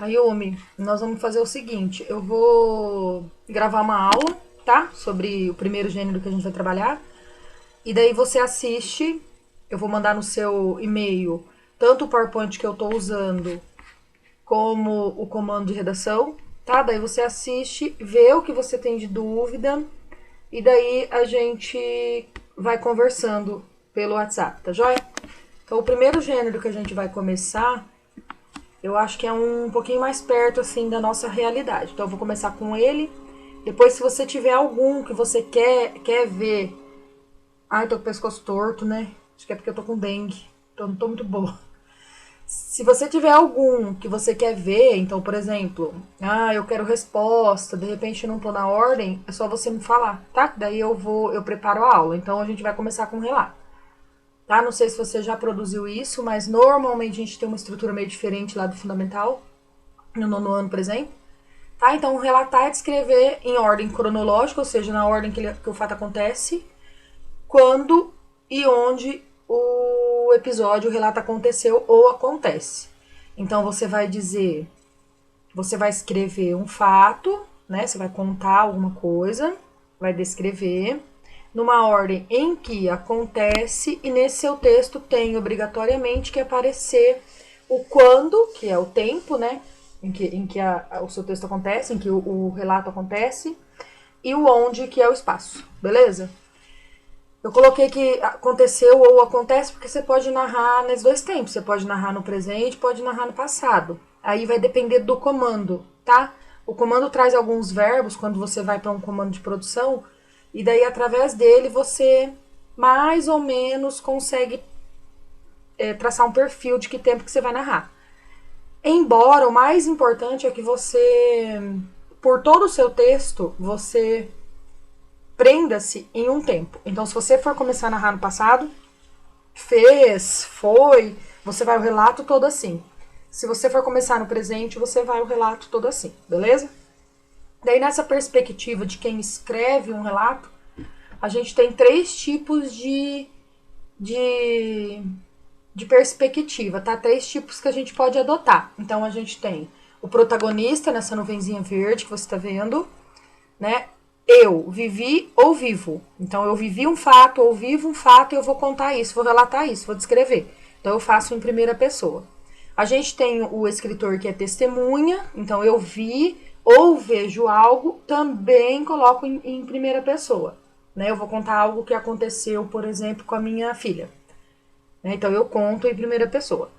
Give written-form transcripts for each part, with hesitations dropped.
Ayumi, nós vamos fazer o seguinte, eu vou gravar uma aula, tá? Sobre o primeiro gênero que a gente vai trabalhar. E daí você assiste, eu vou mandar no seu e-mail tanto o PowerPoint que eu tô usando, como o comando de redação, tá? Daí você assiste, vê o que você tem de dúvida, e daí a gente vai conversando pelo WhatsApp, tá joia? Então o primeiro gênero que a gente vai começar, eu acho que é um pouquinho mais perto, assim, da nossa realidade. Então eu vou começar com ele. Depois, se você tiver algum que você quer ver... Ai, tô com o pescoço torto, né? Acho que é porque eu tô com dengue. Então não tô muito boa. Se você tiver algum que você quer ver, então, por exemplo, eu quero resposta, de repente eu não tô na ordem, é só você me falar, tá? Daí eu preparo a aula. Então a gente vai começar com um relato. Tá? Não sei se você já produziu isso, mas normalmente a gente tem uma estrutura meio diferente lá do fundamental, no nono ano, por exemplo. Tá? Então, relatar é descrever em ordem cronológica, ou seja, na ordem que o fato acontece, quando e onde o episódio, o relato aconteceu ou acontece. Então, você vai dizer, você vai escrever um fato, né? Você vai contar alguma coisa, vai descrever numa ordem em que acontece, e nesse seu texto tem obrigatoriamente que aparecer o quando, que é o tempo, né? Em que o seu texto acontece, em que o relato acontece, e o onde, que é o espaço, beleza? Eu coloquei que aconteceu ou acontece porque você pode narrar nos dois tempos. Você pode narrar no presente, pode narrar no passado. Aí vai depender do comando, tá? O comando traz alguns verbos quando você vai para um comando de produção, e daí através dele você mais ou menos consegue traçar um perfil de que tempo que você vai narrar. Embora o mais importante é que você, por todo o seu texto, você prenda-se em um tempo. Então, se você for começar a narrar no passado, fez, foi, você vai o relato todo assim. Se você for começar no presente, você vai o relato todo assim, beleza? Daí, nessa perspectiva de quem escreve um relato, a gente tem três tipos de perspectiva, tá? Três tipos que a gente pode adotar. Então, a gente tem o protagonista, nessa nuvenzinha verde que você está vendo, né? Eu vivi ou vivo. Então, eu vivi um fato ou vivo um fato e eu vou contar isso, vou relatar isso, vou descrever. Então, eu faço em primeira pessoa. A gente tem o escritor que é testemunha. Então, eu vi ou vejo algo, também coloco em primeira pessoa. Né? Eu vou contar algo que aconteceu, por exemplo, com a minha filha. Né? Então, eu conto em primeira pessoa.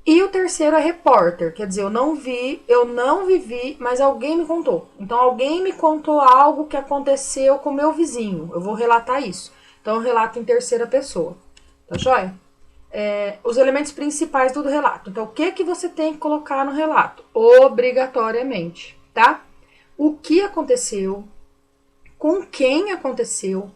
E o terceiro é repórter, quer dizer, eu não vi, eu não vivi, mas alguém me contou. Então, alguém me contou algo que aconteceu com meu vizinho. Eu vou relatar isso. Então, eu relato em terceira pessoa. Tá joia? Os elementos principais do relato. Então, o que você tem que colocar no relato? Obrigatoriamente, tá? O que aconteceu, com quem aconteceu,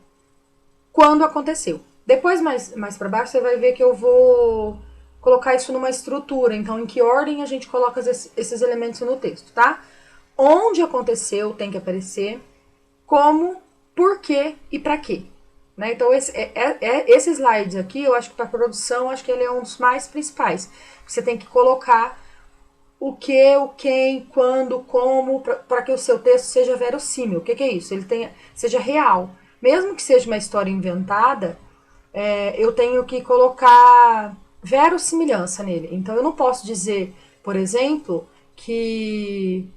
quando aconteceu. Depois, mais para baixo, você vai ver que eu vou colocar isso numa estrutura. Então, em que ordem a gente coloca esses elementos no texto, tá? Onde aconteceu tem que aparecer, como, por quê e para quê. Né? Então, esse slide aqui, eu acho que para produção, acho que ele é um dos mais principais. Você tem que colocar o que, o quem, quando, como, para que o seu texto seja verossímil. O que é isso? Ele seja real. Mesmo que seja uma história inventada, eu tenho que colocar verossimilhança nele. Então, eu não posso dizer, por exemplo, que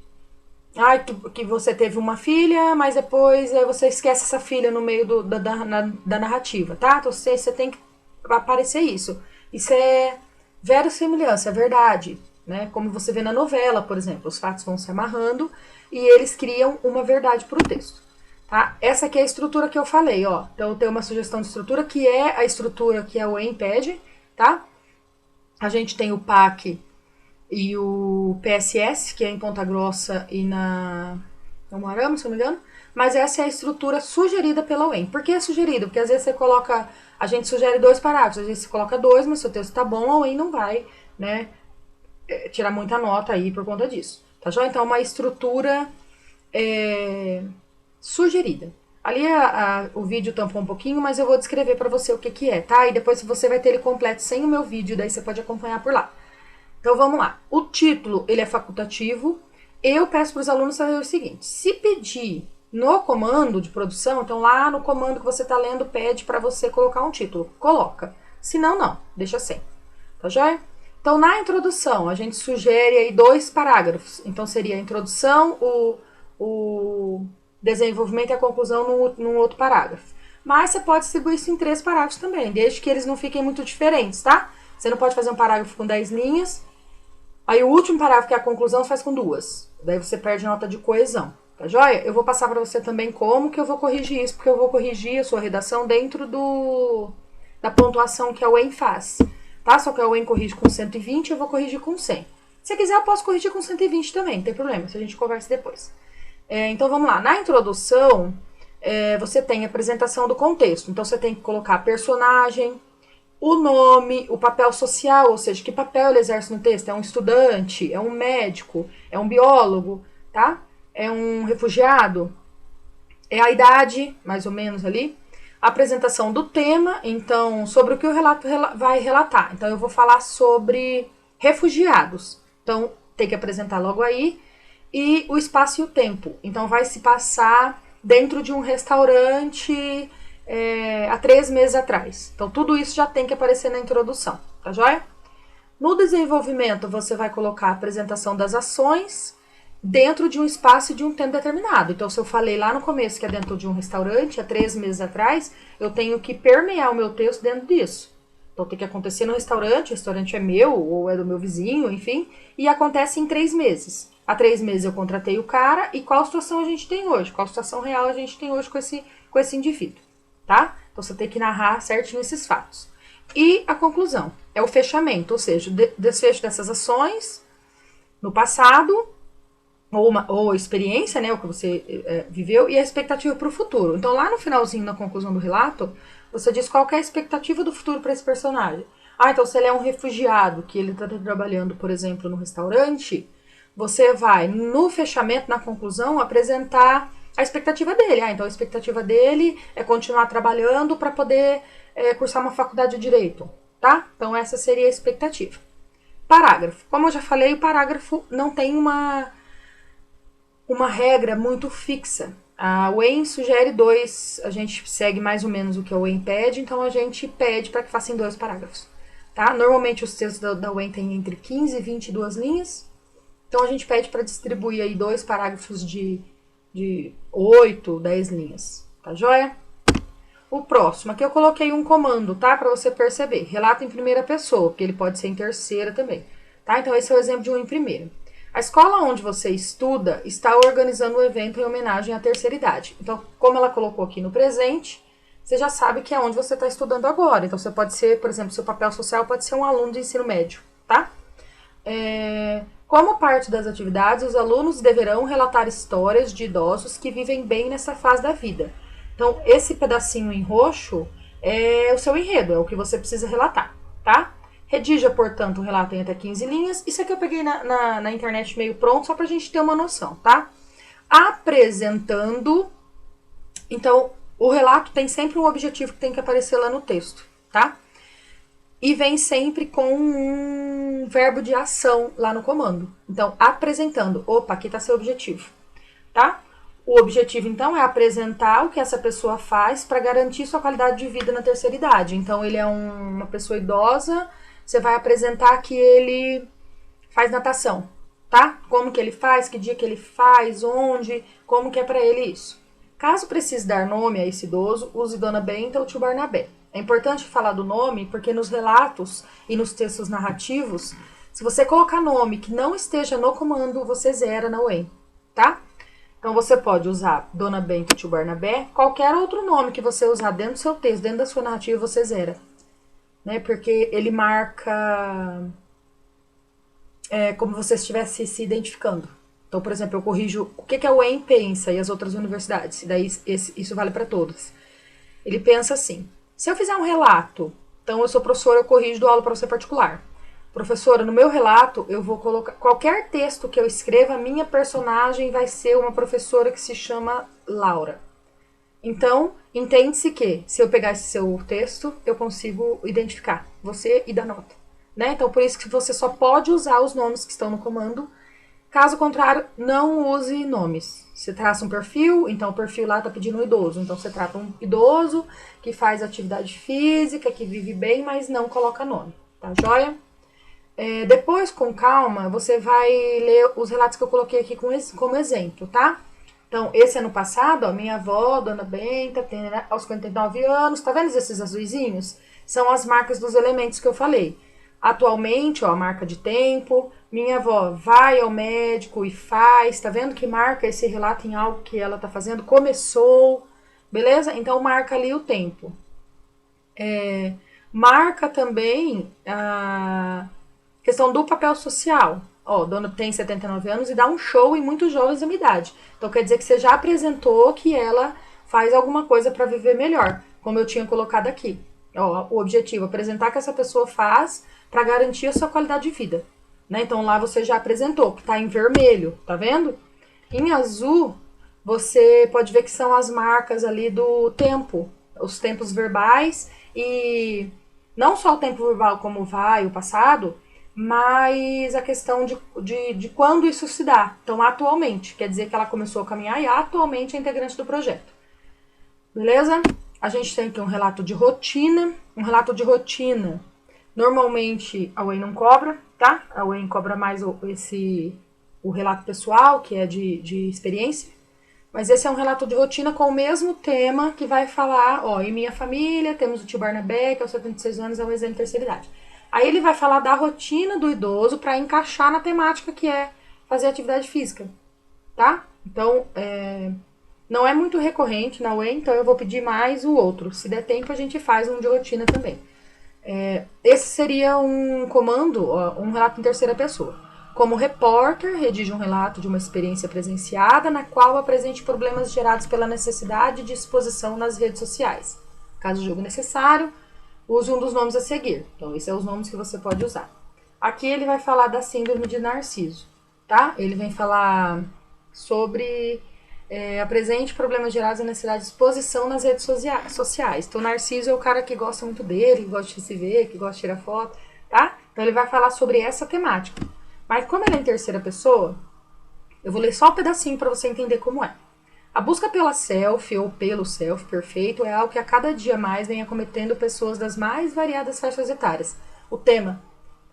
você teve uma filha, mas depois você esquece essa filha no meio da narrativa, tá? Então, você tem que aparecer isso. Isso é verossimilhança, é verdade. Né? Como você vê na novela, por exemplo. Os fatos vão se amarrando e eles criam uma verdade para o texto. Tá? Essa aqui é a estrutura que eu falei, ó. Então, eu tenho uma sugestão de estrutura, que é a estrutura que a UEM pede, tá? A gente tem o PAC e o PSS, que é em Ponta Grossa e na Umuarama, se não me engano. Mas essa é a estrutura sugerida pela UEM. Por que é sugerida? Porque às vezes você coloca... A gente sugere 2 parágrafos, às vezes você coloca 2, mas seu texto tá bom, a UEM não vai, né, tirar muita nota aí por conta disso. Tá joia? Então, uma estrutura sugerida. Ali o vídeo tampou um pouquinho, mas eu vou descrever para você o que é, tá? E depois você vai ter ele completo sem o meu vídeo, daí você pode acompanhar por lá. Então vamos lá. O título, ele é facultativo. Eu peço para os alunos fazer o seguinte: se pedir no comando de produção, então lá no comando que você está lendo, pede para você colocar um título. Coloca. Se não, não. Deixa sem. Tá joia? Então, na introdução, a gente sugere aí 2 parágrafos. Então, seria a introdução, o desenvolvimento e a conclusão num outro parágrafo. Mas você pode distribuir isso em 3 parágrafos também, desde que eles não fiquem muito diferentes, tá? Você não pode fazer um parágrafo com 10 linhas, aí o último parágrafo, que é a conclusão, você faz com 2. Daí você perde nota de coesão, tá joia? Eu vou passar para você também como que eu vou corrigir isso, porque eu vou corrigir a sua redação dentro da pontuação que a UEM faz. Tá? Só que a UEM corrige com 120, eu vou corrigir com 100. Se quiser, eu posso corrigir com 120 também, não tem problema, se a gente conversa depois. Então, vamos lá. Na introdução, você tem a apresentação do contexto. Então, você tem que colocar personagem, o nome, o papel social, ou seja, que papel ele exerce no texto. É um estudante, é um médico, é um biólogo, tá? É um refugiado, é a idade, mais ou menos ali. A apresentação do tema, então, sobre o que o relato vai relatar. Então, eu vou falar sobre refugiados. Então, tem que apresentar logo aí. E o espaço e o tempo. Então, vai se passar dentro de um restaurante há 3 meses atrás. Então, tudo isso já tem que aparecer na introdução, tá joia? No desenvolvimento, você vai colocar a apresentação das ações dentro de um espaço e de um tempo determinado. Então, se eu falei lá no começo que é dentro de um restaurante, há 3 meses atrás, eu tenho que permear o meu texto dentro disso. Então, tem que acontecer no restaurante, o restaurante é meu ou é do meu vizinho, enfim, e acontece em 3 meses. Há 3 meses eu contratei o cara e qual situação a gente tem hoje? Qual situação real a gente tem hoje com esse indivíduo, tá? Então, você tem que narrar certinho esses fatos. E a conclusão é o fechamento, ou seja, o desfecho dessas ações no passado, ou a experiência, né, o que você viveu, e a expectativa para o futuro. Então, lá no finalzinho, na conclusão do relato, você diz qual que é a expectativa do futuro para esse personagem. Então se ele é um refugiado, que ele está trabalhando, por exemplo, no restaurante, você vai, no fechamento, na conclusão, apresentar a expectativa dele. Então a expectativa dele é continuar trabalhando para poder cursar uma faculdade de Direito, tá? Então essa seria a expectativa. Parágrafo. Como eu já falei, o parágrafo não tem uma regra muito fixa. A UEM sugere 2, a gente segue mais ou menos o que a UEM pede, então a gente pede para que faça em 2 parágrafos. Tá? Normalmente os textos da UEM têm entre 15 e 22 linhas, então a gente pede para distribuir aí 2 parágrafos de 8, 10 linhas. Tá joia? O próximo, aqui eu coloquei um comando, tá? Para você perceber. Relato em primeira pessoa, porque ele pode ser em terceira também. Tá? Então esse é o exemplo de um em primeira. A escola onde você estuda está organizando um evento em homenagem à terceira idade. Então, como ela colocou aqui no presente, você já sabe que é onde você está estudando agora. Então, você pode ser, por exemplo, seu papel social pode ser um aluno de ensino médio, tá? Como parte das atividades, os alunos deverão relatar histórias de idosos que vivem bem nessa fase da vida. Então, esse pedacinho em roxo é o seu enredo, é o que você precisa relatar, tá? Redija, portanto, um relato em até 15 linhas. Isso aqui eu peguei na internet meio pronto, só pra gente ter uma noção, tá? Apresentando. Então, o relato tem sempre um objetivo que tem que aparecer lá no texto, tá? E vem sempre com um verbo de ação lá no comando. Então, apresentando. Opa, aqui tá seu objetivo, tá? O objetivo, então, é apresentar o que essa pessoa faz para garantir sua qualidade de vida na terceira idade. Então, ele é uma pessoa idosa. Você vai apresentar que ele faz natação, tá? Como que ele faz, que dia que ele faz, onde, como que é para ele isso. Caso precise dar nome a esse idoso, use Dona Benta ou Tio Barnabé. É importante falar do nome porque nos relatos e nos textos narrativos, se você colocar nome que não esteja no comando, você zera na UEM, tá? Então você pode usar Dona Benta ou Tio Barnabé, qualquer outro nome que você usar dentro do seu texto, dentro da sua narrativa, você zera. Né, porque ele marca como você estivesse se identificando. Então, por exemplo, eu corrijo o que a UEM pensa e as outras universidades, e daí isso vale para todas. Ele pensa assim, se eu fizer um relato, então eu sou professora, eu corrijo, dou aula para você particular. Professora, no meu relato, eu vou colocar, qualquer texto que eu escreva, a minha personagem vai ser uma professora que se chama Laura. Então, entende-se que, se eu pegar esse seu texto, eu consigo identificar você e dar nota. né? Então, por isso que você só pode usar os nomes que estão no comando. Caso contrário, não use nomes. Você traça um perfil, então o perfil lá tá pedindo um idoso. Então você trata um idoso que faz atividade física, que vive bem, mas não coloca nome, tá joia? Depois, com calma, você vai ler os relatos que eu coloquei aqui como exemplo, tá? Então, esse ano passado, ó, minha avó, Dona Benta, tem aos 59 anos, tá vendo esses azuizinhos? São as marcas dos elementos que eu falei. Atualmente, ó, a marca de tempo, minha avó vai ao médico e faz, tá vendo que marca esse relato em algo que ela tá fazendo? Começou, beleza? Então, marca ali o tempo. Marca também a questão do papel social. Ó, dona tem 79 anos e dá um show em muitos jovens da minha idade. Então quer dizer que você já apresentou que ela faz alguma coisa para viver melhor, como eu tinha colocado aqui. Ó, o objetivo, apresentar que essa pessoa faz para garantir a sua qualidade de vida. Né? Então lá você já apresentou, que está em vermelho, tá vendo? Em azul, você pode ver que são as marcas ali do tempo, os tempos verbais e não só o tempo verbal como vai, o passado, mas a questão de quando isso se dá. Então, atualmente, quer dizer que ela começou a caminhar e atualmente é integrante do projeto. Beleza? A gente tem aqui um relato de rotina. Um relato de rotina, normalmente a Wayne não cobra, tá? A Wayne cobra mais o relato pessoal, que é de experiência. Mas esse é um relato de rotina com o mesmo tema que vai falar, ó, em minha família temos o tio Barnabé, que aos 76 anos é um exemplo de terceira idade. Aí ele vai falar da rotina do idoso para encaixar na temática que é fazer atividade física, tá? Então, não é muito recorrente na Way, então eu vou pedir mais o outro. Se der tempo, a gente faz um de rotina também. Esse seria um comando, ó, um relato em terceira pessoa. Como repórter, redige um relato de uma experiência presenciada na qual apresente problemas gerados pela necessidade de exposição nas redes sociais. Caso julgue necessário, use um dos nomes a seguir. Então, esses são os nomes que você pode usar. Aqui ele vai falar da síndrome de Narciso, tá? Ele vem falar sobre apresente problemas gerados na necessidade de exposição nas redes sociais. Então, Narciso é o cara que gosta muito dele, que gosta de se ver, que gosta de tirar foto, tá? Então, ele vai falar sobre essa temática. Mas como ele é em terceira pessoa, eu vou ler só um pedacinho para você entender como é. A busca pela selfie ou pelo selfie perfeito é algo que a cada dia mais vem acometendo pessoas das mais variadas faixas etárias. O tema,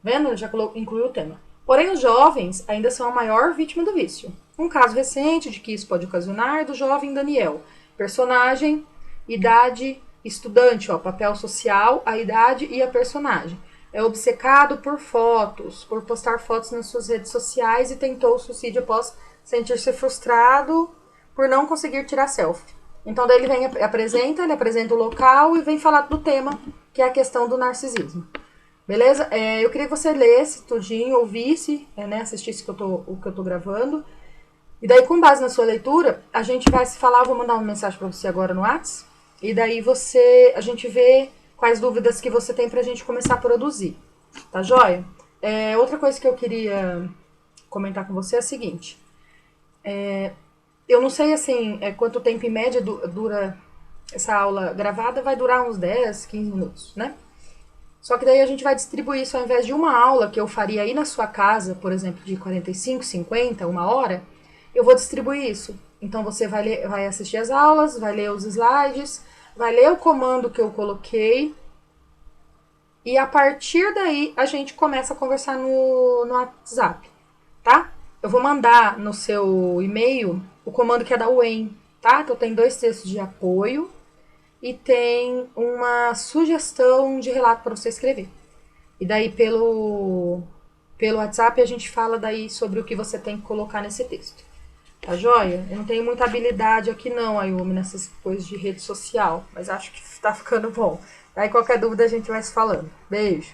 vendo? Já incluiu o tema. Porém, os jovens ainda são a maior vítima do vício. Um caso recente de que isso pode ocasionar é do jovem Daniel. Personagem, idade, estudante, ó, papel social, a idade e a personagem. É obcecado por fotos, por postar fotos nas suas redes sociais e tentou o suicídio após sentir-se frustrado por não conseguir tirar selfie. Então daí ele apresenta o local e vem falar do tema, que é a questão do narcisismo. Beleza? Eu queria que você lesse tudinho, ouvisse, né, assistisse o que eu tô gravando. E daí, com base na sua leitura, a gente vai se falar, eu vou mandar uma mensagem para você agora no WhatsApp. E daí a gente vê quais dúvidas que você tem pra gente começar a produzir. Tá joia? Outra coisa que eu queria comentar com você é a seguinte. Eu não sei, assim, quanto tempo em média dura essa aula gravada. Vai durar uns 10, 15 minutos, né? Só que daí a gente vai distribuir isso ao invés de uma aula que eu faria aí na sua casa, por exemplo, de 45, 50, uma hora, eu vou distribuir isso. Então você vai assistir as aulas, vai ler os slides, vai ler o comando que eu coloquei e a partir daí a gente começa a conversar no WhatsApp, tá? Eu vou mandar no seu e-mail o comando que é da Wayne, tá? Então tem 2 textos de apoio e tem uma sugestão de relato para você escrever. E daí pelo WhatsApp a gente fala daí sobre o que você tem que colocar nesse texto. Tá joia? Eu não tenho muita habilidade aqui não, Ayumi, nessas coisas de rede social, mas acho que tá ficando bom. Aí qualquer dúvida a gente vai se falando. Beijo!